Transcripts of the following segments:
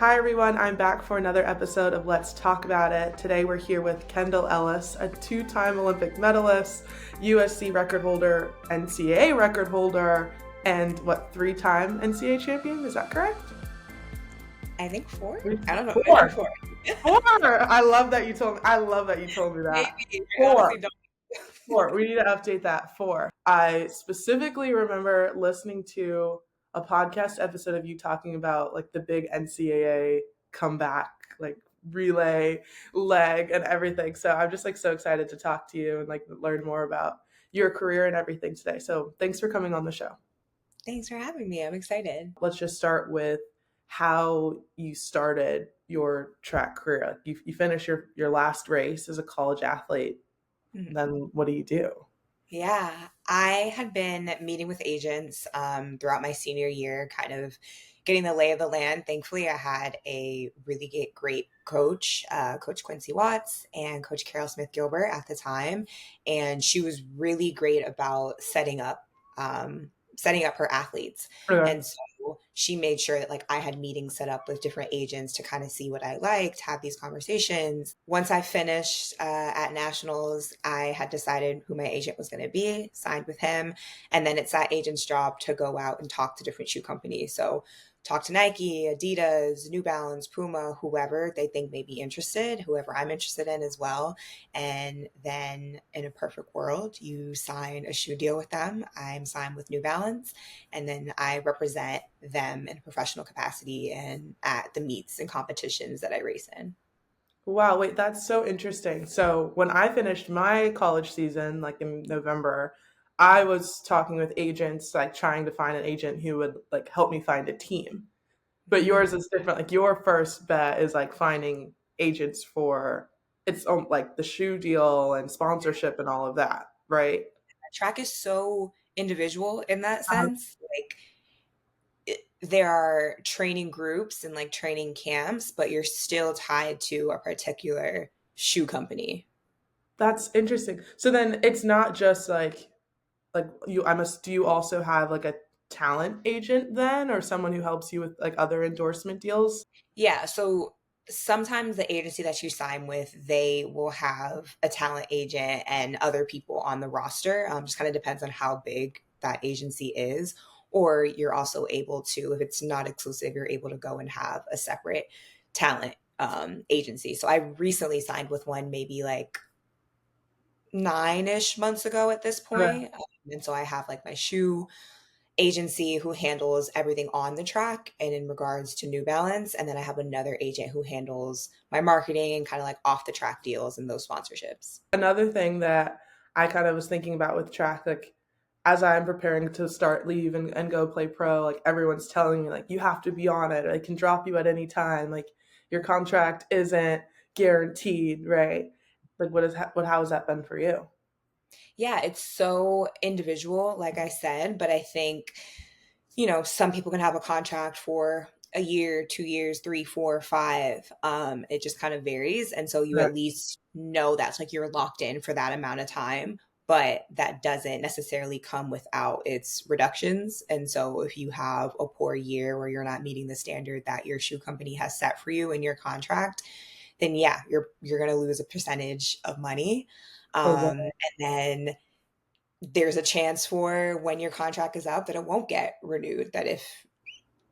Hi everyone, I'm back for another episode of Let's Talk About It. Today we're here with Kendall Ellis, a two-time Olympic medalist, USC record holder, NCAA record holder, and three-time NCAA champion? Is that correct? I think four. I don't know. Four. Maybe four. Four. I love that you told me. I love that you told me that. Maybe. I Four. honestly don't. Four. We need to update that. Four. I specifically remember listening to a podcast episode of you talking about like the big NCAA comeback, like relay leg and everything. So I'm just like so excited to talk to you and like learn more about your career and everything today. So thanks for coming on the show. Thanks for having me. I'm excited. Let's just start with how you started your track career. Like you finished your last race as a college athlete. Mhm. Then what do you do? Yeah, I had been meeting with agents throughout my senior year, kind of getting the lay of the land. Thankfully, I had a really great coach, Coach Quincy Watts and Coach Carol Smith Gilbert at the time, and she was really great about setting up her athletes. Okay. And so she made sure that like I had meetings set up with different agents to kind of see what I liked, have these conversations. Once I finished at nationals, I had decided who my agent was going to be, signed with him, and then it's that agent's job to go out and talk to different shoe companies. So talk to Nike, Adidas, New Balance, Puma, whoever they think may be interested, whoever I'm interested in as well. And then in a perfect world, you sign a shoe deal with them. I'm signed with New Balance, and then I represent them in a professional capacity and at the meets and competitions that I race in. Wow, wait, that's so interesting. So when I finished my college season, like in November, I was talking with agents, like trying to find an agent who would like help me find a team. But yours is different. Like your first bet is like finding agents for its own, like the shoe deal and sponsorship and all of that, right? Track is so individual in that Uh, sense. Like there are training groups and like training camps, but you're still tied to a particular shoe company. that's interesting. So then it's not just like you I must do you also have like a talent agent then or someone who helps you with like other endorsement deals? Yeah, so sometimes the agency that you sign with, they will have a talent agent and other people on the roster. Just kind of depends on how big that agency is. Or you're also able to, if it's not exclusive, you're able to go and have a separate talent agency. So I recently signed with one maybe like 9-ish months ago at this Okay. point. And so I have like my shoe agency who handles everything on the track and in regards to New Balance. And then I have another agent who handles my marketing and kind of like off the track deals and those sponsorships. Another thing that I kind of was thinking about with track, like as I'm preparing to start leave and go play pro, like everyone's telling me like you have to be on it or it can drop you at any time. Like your contract isn't guaranteed, right? Like what how has that been for you? Yeah, it's so individual, like I said, but I think, some people can have a contract for a year, 2 years, three, four, five. It just kind of varies. And so you Right. at least know that's like you're locked in for that amount of time, but that doesn't necessarily come without its reductions. And so if you have a poor year where you're not meeting the standard that your shoe company has set for you in your contract, then yeah, you're going to lose a percentage of money. Okay. And then there's a chance for when your contract is up that it won't get renewed. That if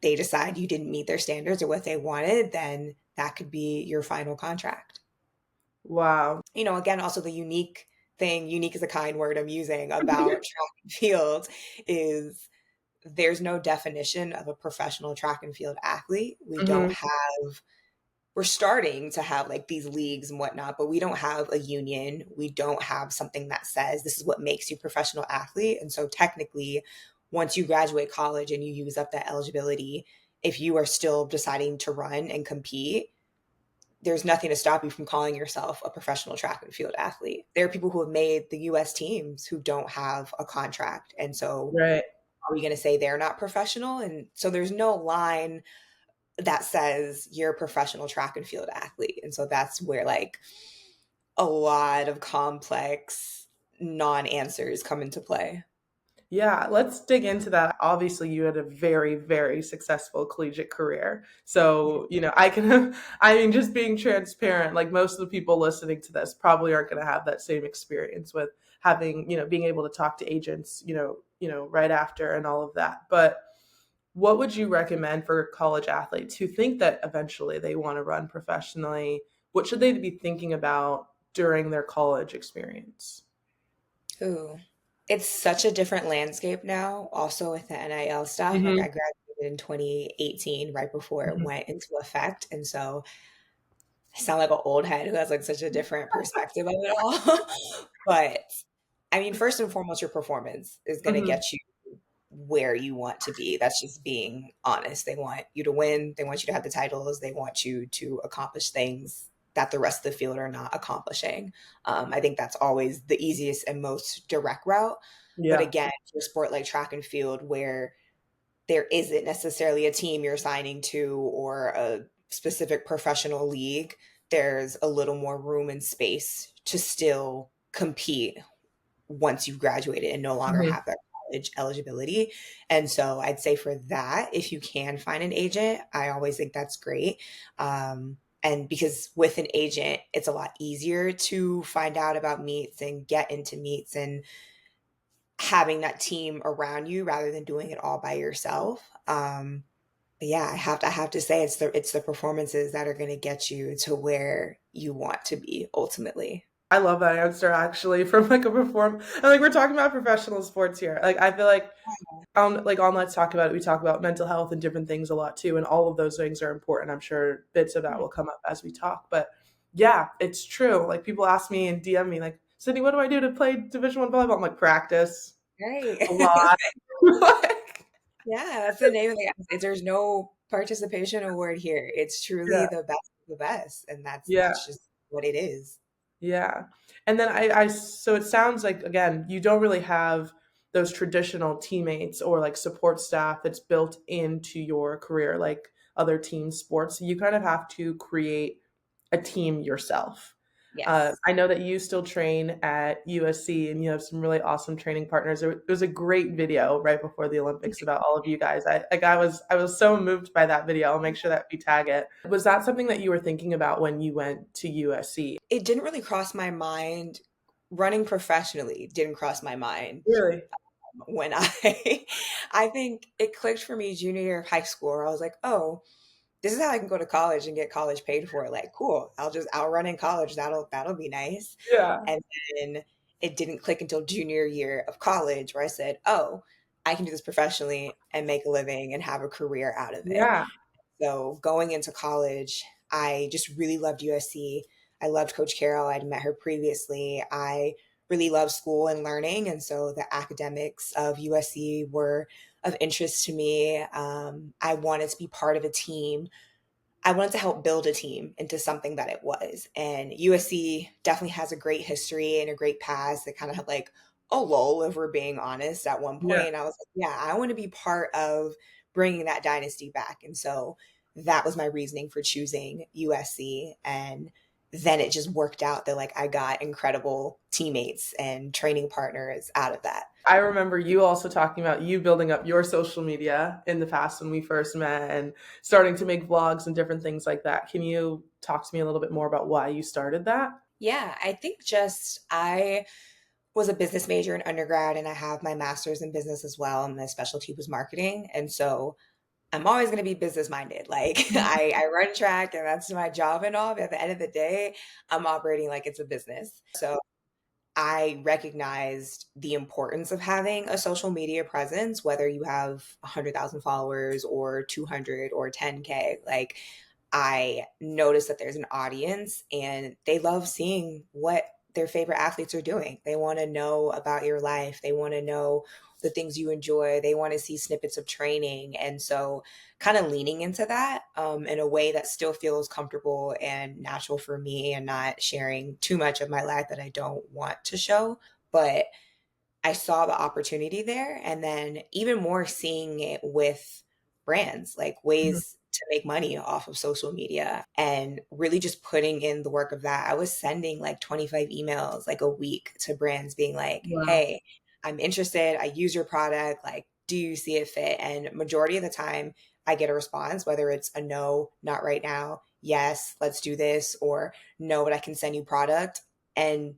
they decide you didn't meet their standards or what they wanted, then that could be your final contract. Wow. Again, also the unique is a kind word I'm using about track and field is there's no definition of a professional track and field athlete. Hmm. We're starting to have like these leagues and whatnot, but we don't have a union. We don't have something that says this is what makes you a professional athlete. And so technically, once you graduate college and you use up that eligibility, if you are still deciding to run and compete, there's nothing to stop you from calling yourself a professional track and field athlete. There are people who have made the US teams who don't have a contract. And so Right. are we going to say they're not professional? And so there's no line that says you're a professional track and field athlete. And so that's where like a lot of complex non-answers come into play. Yeah, let's dig into that. Obviously, you had a very, very successful collegiate career. Yeah. So, I can, I mean, just being transparent, like most of the people listening to this probably aren't going to have that same experience with having, being able to talk to agents, right after and all of that. But what would you recommend for college athletes who think that eventually they want to run professionally? What should they be thinking about during their college experience? Ooh. It's such a different landscape now, also with the NIL stuff. Like I Hmm. graduated in 2018, right before it Hmm. went into effect. And so I sound like an old head who has like such a different perspective of it all. But I mean, first and foremost, your performance is going to Hmm. get you where you want to be. That's just being honest. They want you to win. They want you to have the titles. They want you to accomplish things that the rest of the field are not accomplishing. I think that's always the easiest and most direct route. But Yeah. again, for a sport like track and field, where there isn't necessarily a team you're signing to or a specific professional league, there's a little more room and space to still compete once you've graduated and no longer Hmm. have that college eligibility. And so I'd say for that, if you can find an agent, I always think that's great. And because with an agent, it's a lot easier to find out about meets and get into meets and having that team around you rather than doing it all by yourself. But yeah, I have to say it's the performances that are going to get you to where you want to be ultimately. I love that answer actually from like a perform and like we're talking about professional sports here. Like I feel like on Let's Talk About It, we talk about mental health and different things a lot too, and all of those things are important. I'm sure bits of that will come up as we talk. But yeah, it's true. Like people ask me and DM me like, Sydney, what do I do to play Division 1 volleyball? I'm like, practice Right. a lot. Like, Yeah, that's the name of the there's no participation award here. It's truly yeah, the best of the best, and that's yeah. that's just what it is. Yeah. And then so it sounds like, again, you don't really have those traditional teammates or like support staff that's built into your career like other team sports. You kind of have to create a team yourself. Yes. I know that you still train at USC and you have some really awesome training partners. It was a great video right before the Olympics about all of you guys. I was so moved by that video. I'll make sure that we tag it. Was that something that you were thinking about when you went to USC? It didn't really cross my mind. Running professionally didn't cross my mind Really? when I think it clicked for me junior year of high school where I was like, "Oh, this is how I can go to college and get college paid for." Like, cool. I'll run in college. That'll be nice. Yeah. And then it didn't click until junior year of college where I said, "Oh, I can do this professionally and make a living and have a career out of it." Yeah. So going into college, I just really loved USC. I loved Coach Carroll. I'd met her previously. I really loved school and learning. And so the academics of USC were of interest to me. I wanted to be part of a team. I wanted to help build a team into something that it was. And USC definitely has a great history and a great past. It kind of had like a lull, if we're being honest, at one Yeah. point. And I was like, yeah, I want to be part of bringing that dynasty back. And so that was my reasoning for choosing USC. And then it just worked out that like I got incredible teammates and training partners out of that. I remember you also talking about you building up your social media in the past when we first met and starting to make vlogs and different things like that. Can you talk to me a little bit more about why you started that? Yeah, I think just I was a business major in undergrad and I have my master's in business as well. And my specialty was marketing. And so I'm always going to be business minded. Like I run track and that's my job and all. But at the end of the day, I'm operating like it's a business. So I recognized the importance of having a social media presence, whether you have 100,000 followers or 200 or 10K. Like, I noticed that there's an audience and they love seeing what their favorite athletes are doing. They want to know about your life, they want to know the things you enjoy, they want to see snippets of training. And so, kind of leaning into that in a way that still feels comfortable and natural for me and not sharing too much of my life that I don't want to show. But I saw the opportunity there. And then even more seeing it with brands, like Mhm. ways to make money off of social media and really just putting in the work of that. I was sending like 25 emails like a week to brands being like, Wow. hey, I'm interested. I use your product. Like, do you see it fit? And majority of the time, I get a response, whether it's a no, not right now, yes, let's do this, or no, but I can send you product. And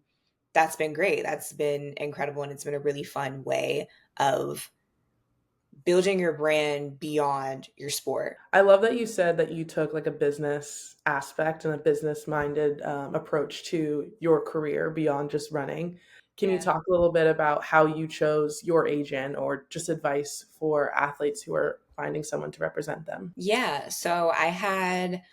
that's been great. That's been incredible. And it's been a really fun way of building your brand beyond your sport. I love that you said that you took like a business aspect and a business minded approach to your career beyond just running. Can you Yeah. talk a little bit about how you chose your agent or just advice for athletes who are finding someone to represent them? Yeah. So I had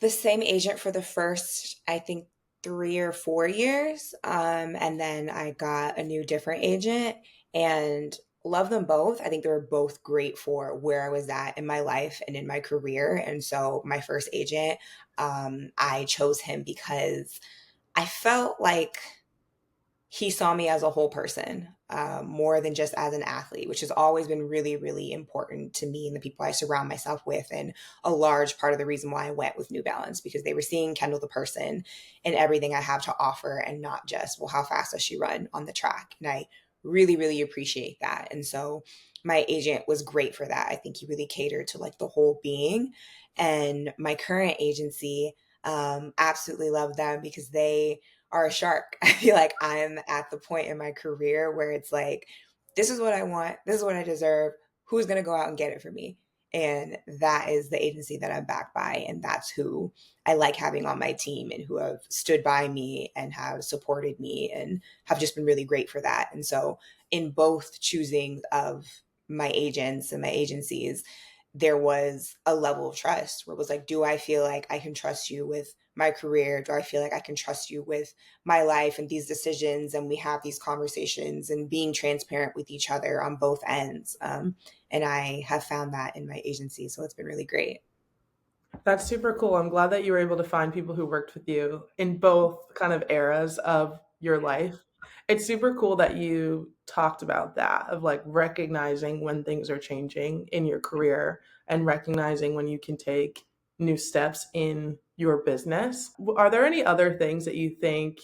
the same agent for the first, I think, 3 or 4 years. And then I got a new different agent and love them both. I think they were both great for where I was at in my life and in my career. And so my first agent, I chose him because I felt like he saw me as a whole person, more than just as an athlete, which has always been really, really important to me and the people I surround myself with. And a large part of the reason why I went with New Balance, because they were seeing Kendall the person and everything I have to offer, and not just, well, how fast does she run on the track? And I really, really appreciate that. And so my agent was great for that. I think he really catered to like the whole being. And my current agency, absolutely love them because they are a shark. I feel like I'm at the point in my career where it's like, this is what I want, this is what I deserve. Who's going to go out and get it for me? And that is the agency that I'm backed by. And that's who I like having on my team and who have stood by me and have supported me and have just been really great for that. And so, in both choosing of my agents and my agencies, there was a level of trust where it was like, do I feel like I can trust you with my career? Do I feel like I can trust you with my life and these decisions? And we have these conversations and being transparent with each other on both ends. And I have found that in my agency. So it's been really great. That's super cool. I'm glad that you were able to find people who worked with you in both kind of eras of your life. It's super cool that you talked about that of like recognizing when things are changing in your career and recognizing when you can take new steps in your business. Are there any other things that you think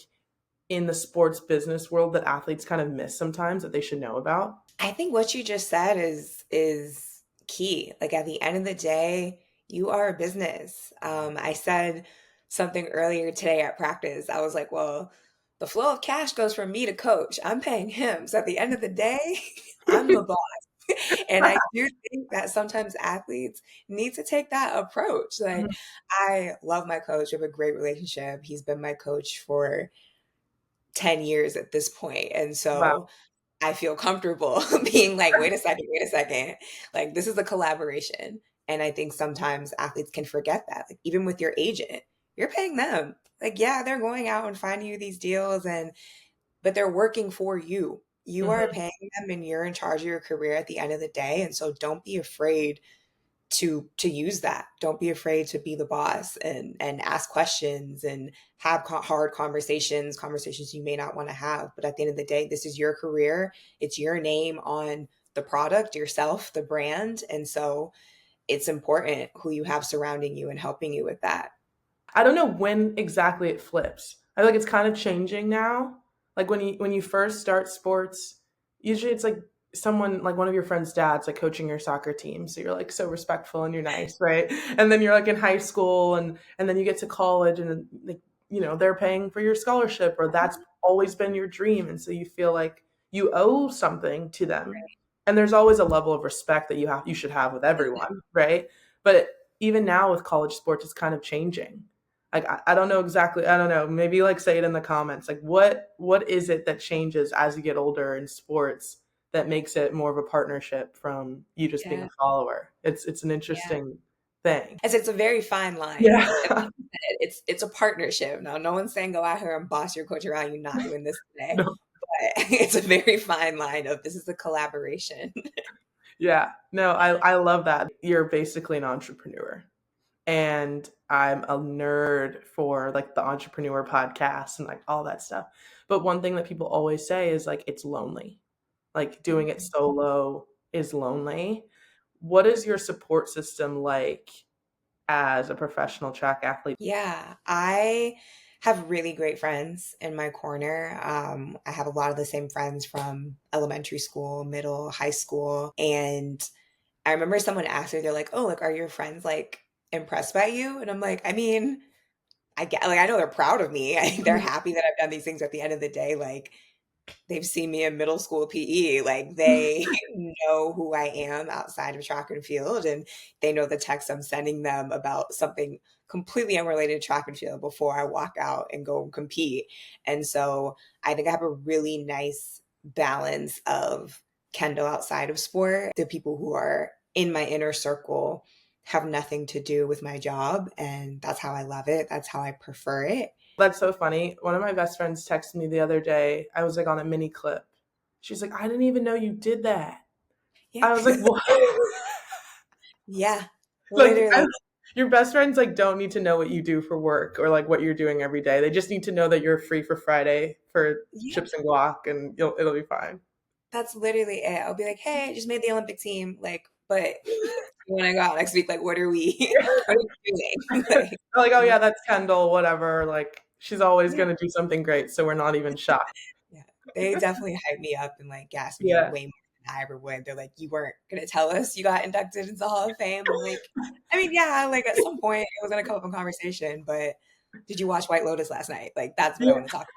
in the sports business world that athletes kind of miss sometimes that they should know about? I think what you just said is key. Like at the end of the day, you are a business. I said something earlier today at practice. I was like, well, the flow of cash goes from me to coach. I'm paying him. So at the end of the day, I'm the boss. And I do think that sometimes athletes need to take that approach. Like, I love my coach. We have a great relationship. He's been my coach for 10 years at this point. And Wow. so I feel comfortable being like, wait a second. Like, this is a collaboration. And I think sometimes athletes can forget that. Like, even with your agent, you're paying them. Like, yeah, they're going out and finding you these deals, and but they're working for you. You are Mhm. paying them and you're in charge of your career at the end of the day. And so don't be afraid to use that. Don't be afraid to be the boss and ask questions and have hard conversations you may not want to have. But at the end of the day, this is your career. It's your name on the product, yourself, the brand. And so it's important who you have surrounding you and helping you with that. I don't know when exactly it flips. I feel like it's kind of changing now. Like when you first start sports, usually it's like someone like one of your friends' dads like coaching your soccer team. So you're like so respectful and you're nice, right? And then you're like in high school and then you get to college and like they're paying for your scholarship or that's always been your dream and so you feel like you owe something to them. And there's always a level of respect that you should have with everyone, right? But even now with college sports it's kind of changing. Like I don't know exactly. I don't know. Maybe like say it in the comments. Like what is it that changes as you get older in sports that makes it more of a partnership from you just being Yeah. a follower? It's an Yeah. interesting thing. As it's a very fine line. And Yeah. like you said, it's a partnership. Now, no one's saying go out here and boss your coach around. You're not doing this today. No. But it's a very fine line of this is a collaboration. Yeah. No, I love that. You're basically an entrepreneur. And I'm a nerd for like the entrepreneur podcasts and like all that stuff. But one thing that people always say is like it's lonely. Like doing it Mhm. solo is lonely. What is your support system like as a professional track athlete? Yeah, I have really great friends in my corner. I have a lot of the same friends from elementary school, middle, high school. And I remember someone asked me, they're like, oh, like, are your friends like impressed by you? And I'm like, I mean, I get, like, I know they're proud of me. They're happy that I've done these things. At the end of the day, like, they've seen me in middle school PE. Like, they know who I am outside of track and field, and they know the text I'm sending them about something completely unrelated to track and field before I walk out and go compete. And so I think I have a really nice balance of Kendall outside of sport. The people who are in my inner circle have nothing to do with my job, and that's how I love it. That's how I prefer it. That's so funny. One of my best friends texted me the other day. I was like on a mini clip. She's like, I didn't even know you did that. Yeah. I was like, what? Yeah. Like, Literally. your best friends like don't need to know what you do for work or like what you're doing every day. They just need to know that you're free for Friday for Yeah. chips and guac, and it'll be fine. That's literally it. I'll be like, hey, I just made the Olympic team. Like, but when I go out next week, like, what are we, what are we doing? Like, Like, oh yeah, that's Kendall, whatever. Like, she's always yeah, gonna do something great, so we're not even shocked. yeah. They definitely hype me up and like gas me up Yeah. way more than I ever would. They're like, you weren't gonna tell us you got inducted into the Hall of Fame. I'm like, I mean, yeah, like at some point it was gonna come up in conversation, but did you watch White Lotus last night? Like, that's what I want to talk about.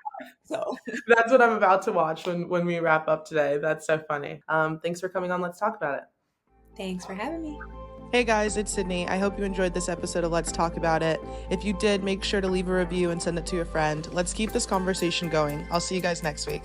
So That's what I'm about to watch when we wrap up today. That's so funny. Thanks for coming on. Let's talk about it. thanks for having me. Hey guys, it's Sydney. I hope you enjoyed this episode of Let's Talk About It. If you did, make sure to leave a review and send it to a friend. Let's keep this conversation going. I'll see you guys next week.